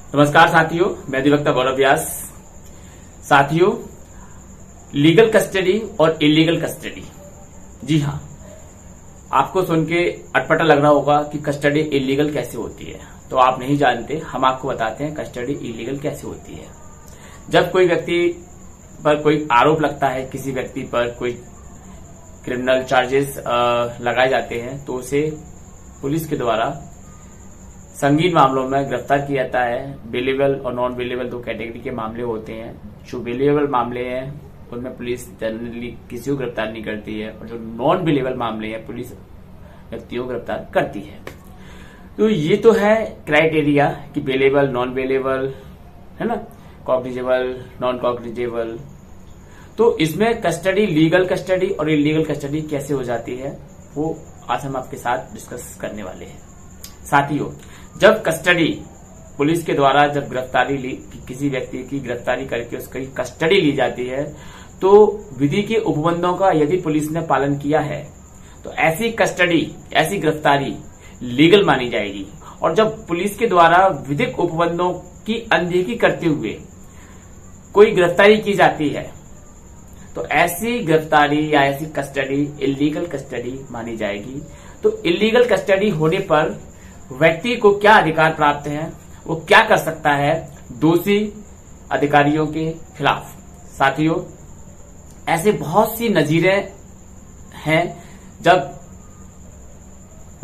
नमस्कार साथियों, मैं अधिवक्ता गौरव व्यास। साथियों, लीगल कस्टडी और इलीगल कस्टडी, जी हाँ, आपको सुन के अटपटा लग रहा होगा कि कस्टडी इलीगल कैसे होती है। तो आप नहीं जानते, हम आपको बताते हैं कस्टडी इलीगल कैसे होती है। जब कोई व्यक्ति पर कोई आरोप लगता है, किसी व्यक्ति पर कोई क्रिमिनल चार्जेस लगाए जाते हैं, तो उसे पुलिस के द्वारा संगीन मामलों में गिरफ्तार किया जाता है। बेलेबल और नॉन बेलेबल दो कैटेगरी के मामले होते हैं। जो बेलेबल मामले हैं उनमें पुलिस जनरली किसी को गिरफ्तार नहीं करती है, और जो नॉन बेलेबल मामले हैं पुलिस व्यक्तियों को गिरफ्तार करती है। तो ये तो है क्राइटेरिया कि बेलेबल, नॉन बेलेबल, है ना, कॉग्निजेबल, नॉन कॉग्निजेबल। तो इसमें कस्टडी, लीगल कस्टडी और इलीगल कस्टडी कैसे हो जाती है, वो आज हम आपके साथ डिस्कस करने वाले हैं। साथियों, जब कस्टडी पुलिस के द्वारा जब गिरफ्तारी ली, किसी व्यक्ति की गिरफ्तारी करके उसकी कस्टडी ली जाती है, तो विधि के उपबंधों का यदि पुलिस ने पालन किया है तो ऐसी कस्टडी, ऐसी गिरफ्तारी लीगल मानी जाएगी। और जब पुलिस के द्वारा विधिक उपबंधों की अनदेखी करते हुए कोई गिरफ्तारी की जाती है तो ऐसी गिरफ्तारी या ऐसी कस्टडी इलीगल कस्टडी मानी जाएगी। तो इलीगल कस्टडी होने पर व्यक्ति को क्या अधिकार प्राप्त है, वो क्या कर सकता है दोषी अधिकारियों के खिलाफ। साथियों, ऐसे बहुत सी नजीरें हैं जब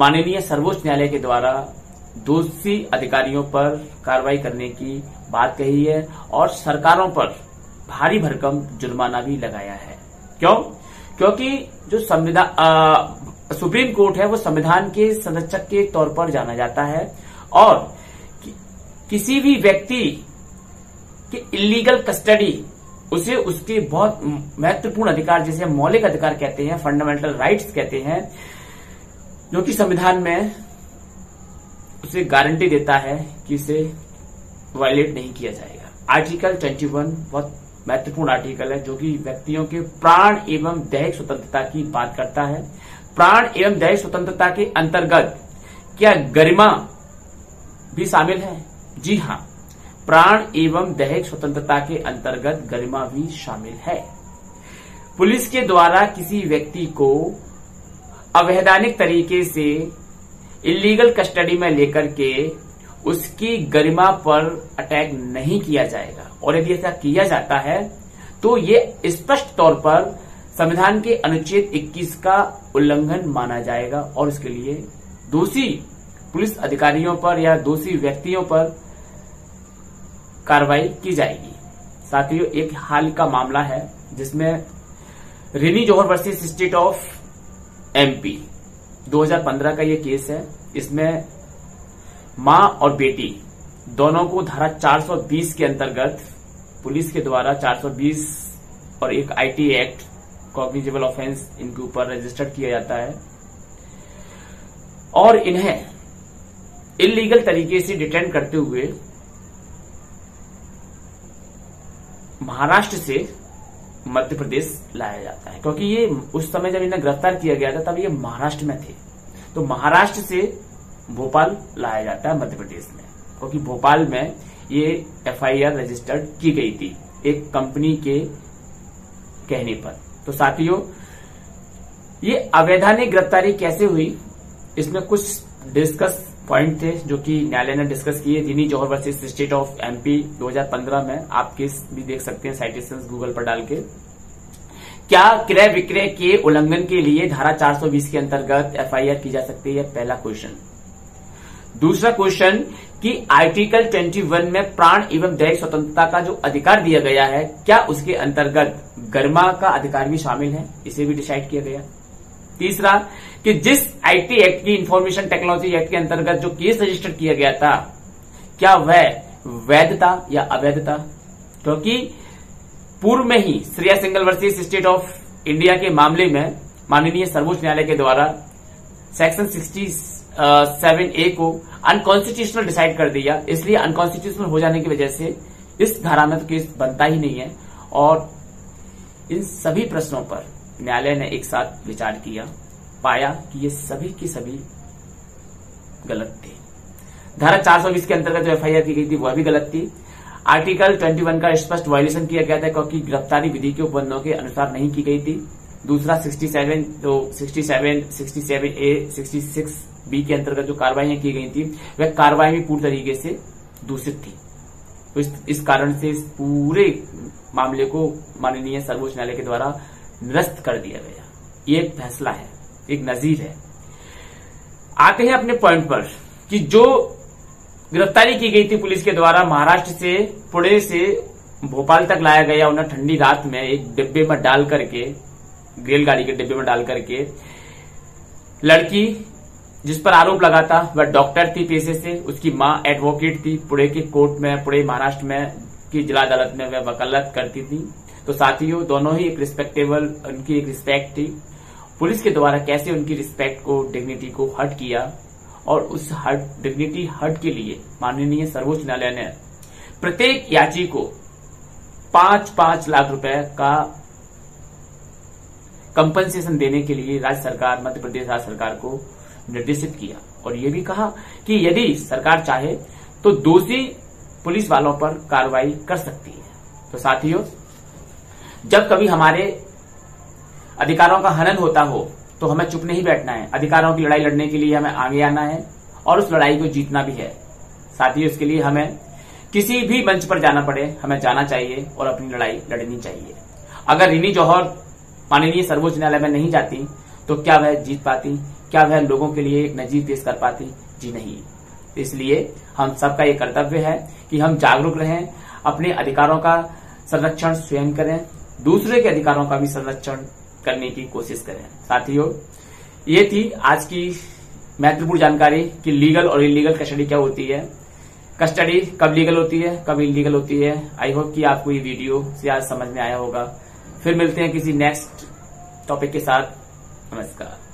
माननीय सर्वोच्च न्यायालय के द्वारा दोषी अधिकारियों पर कार्रवाई करने की बात कही है और सरकारों पर भारी भरकम जुर्माना भी लगाया है। क्यों? क्योंकि जो सुप्रीम कोर्ट है वो संविधान के संरक्षक के तौर पर जाना जाता है, और किसी भी व्यक्ति के इलीगल कस्टडी उसे उसके बहुत महत्वपूर्ण अधिकार, जिसे मौलिक अधिकार कहते हैं, फंडामेंटल राइट्स कहते हैं, जो कि संविधान में उसे गारंटी देता है कि इसे वायलेट नहीं किया जाएगा। आर्टिकल 21 बहुत महत्वपूर्ण आर्टिकल है, जो कि व्यक्तियों के प्राण एवं दैहिक स्वतंत्रता की बात करता है। प्राण एवं दैहिक स्वतंत्रता के अंतर्गत क्या गरिमा भी शामिल है? जी हाँ, प्राण एवं दैहिक स्वतंत्रता के अंतर्गत गरिमा भी शामिल है। पुलिस के द्वारा किसी व्यक्ति को अवैधानिक तरीके से इलीगल कस्टडी में लेकर के उसकी गरिमा पर अटैक नहीं किया जाएगा, और यदि ऐसा किया जाता है तो ये स्पष्ट तौर पर संविधान के अनुच्छेद 21 का उल्लंघन माना जाएगा, और इसके लिए दोषी पुलिस अधिकारियों पर या दोषी व्यक्तियों पर कार्रवाई की जाएगी। साथियों, एक हाल का मामला है जिसमें रिनी जौहर वर्सेस स्टेट ऑफ एमपी 2015 का ये केस है। इसमें मां और बेटी दोनों को धारा 420 के अंतर्गत पुलिस के द्वारा 420 और एक आईटी एक्ट कॉग्निजेबल ऑफेंस इनके ऊपर रजिस्टर्ड किया जाता है, और इन्हें इलीगल तरीके से डिटेन करते हुए महाराष्ट्र से मध्य प्रदेश लाया जाता है। क्योंकि ये उस समय जब इन्हें गिरफ्तार किया गया था तब ये महाराष्ट्र में थे, तो महाराष्ट्र से भोपाल लाया जाता है मध्य प्रदेश में, क्योंकि भोपाल में ये एफआईआर रजिस्टर्ड की गई थी एक कंपनी के कहने पर। तो साथियों, ये अवैधानिक गिरफ्तारी कैसे हुई, इसमें कुछ डिस्कस पॉइंट थे जो कि न्यायालय ने डिस्कस किए। रिनी जौहर वर्सेस स्टेट ऑफ एमपी 2015 में आप केस भी देख सकते हैं साइटेशंस गूगल पर डाल के। क्या क्रय विक्रय के उल्लंघन के लिए धारा 420 के अंतर्गत एफआईआर की जा सकती है? पहला क्वेश्चन। दूसरा क्वेश्चन कि आर्टिकल 21 में प्राण एवं दैहिक स्वतंत्रता का जो अधिकार दिया गया है, क्या उसके अंतर्गत गरिमा का अधिकार भी शामिल है? इसे भी डिसाइड किया गया। तीसरा कि जिस आईटी एक्ट की इंफॉर्मेशन टेक्नोलॉजी एक्ट के अंतर्गत जो केस रजिस्टर किया गया था, क्या वह वैध था या अवैध था? क्योंकि पूर्व में ही Shreya Singhal versus state of India के मामले में माननीय सर्वोच्च न्यायालय के द्वारा सेक्शन 67A को अनकॉन्स्टिट्यूशनल डिसाइड कर दिया। इसलिए अनकॉन्स्टिट्यूशनल हो जाने की वजह से इस धारा में तो केस बनता ही नहीं है, और इन सभी प्रश्नों पर न्यायालय ने एक साथ विचार किया, पाया कि ये सभी के सभी गलत थे। धारा 420 के अंतर्गत जो एफआईआर की गई थी वह भी गलत थी। आर्टिकल 21 का स्पष्ट वायलेशन किया गया था क्योंकि गिरफ्तारी विधि के उपबंधों के अनुसार नहीं की गई थी। दूसरा 67 तो 67, 67A, 66B के अंतर्गत जो कार्रवाई की गई थी वह कार्रवाई भी पूरी तरीके से दूषित थी। तो इस कारण से इस पूरे मामले को माननीय सर्वोच्च न्यायालय के द्वारा निरस्त कर दिया गया। ये एक फैसला है, एक नजीर है। आते हैं अपने पॉइंट पर कि जो गिरफ्तारी की गई थी पुलिस के द्वारा, महाराष्ट्र से पुणे से भोपाल तक लाया गया उन्हें ठंडी रात में एक डिब्बे में डाल करके, रेलगाड़ी के डिब्बे में डाल करके। लड़की जिस पर आरोप लगा था वह डॉक्टर थी पेशे से, उसकी मां एडवोकेट थी, पुणे के कोर्ट में, पुणे महाराष्ट्र में की जिला अदालत में वह वकालत करती थी। तो साथियों दोनों ही एक रिस्पेक्टेबल, उनकी एक रिस्पेक्ट थी। पुलिस के द्वारा कैसे उनकी रिस्पेक्ट को, डिग्निटी को हर्ट किया और उस डिग्निटी हर्ट के लिए माननीय सर्वोच्च न्यायालय ने प्रत्येक याची को 5-5 लाख रुपए का कंपनसेशन देने के लिए राज्य सरकार, मध्य प्रदेश राज्य सरकार को निर्देशित किया और यह भी कहा कि यदि सरकार चाहे तो दोषी पुलिस वालों पर कार्रवाई कर सकती है। तो साथियों जब कभी हमारे अधिकारों का हनन होता हो तो हमें चुप नहीं बैठना है। अधिकारों की लड़ाई लड़ने के लिए हमें आगे आना है और उस लड़ाई को जीतना भी है। साथियों इसके लिए हमें किसी भी मंच पर जाना पड़े, हमें जाना चाहिए और अपनी लड़ाई लड़नी चाहिए। अगर रिनी जौहर माननीय सर्वोच्च न्यायालय में नहीं जाती तो क्या वह जीत पाती? क्या वह लोगों के लिए एक नजीर पेश कर पाती? जी नहीं। इसलिए हम सबका ये कर्तव्य है कि हम जागरूक रहें, अपने अधिकारों का संरक्षण स्वयं करें, दूसरे के अधिकारों का भी संरक्षण करने की कोशिश करें। साथियों ये थी आज की महत्वपूर्ण जानकारी कि लीगल और इलीगल कस्टडी क्या होती है, कस्टडी कब लीगल होती है, कब इलीगल होती है। आई होप कि आपको ये वीडियो से आज समझ में आया होगा। फिर मिलते हैं किसी नेक्स्ट टॉपिक के साथ। नमस्कार।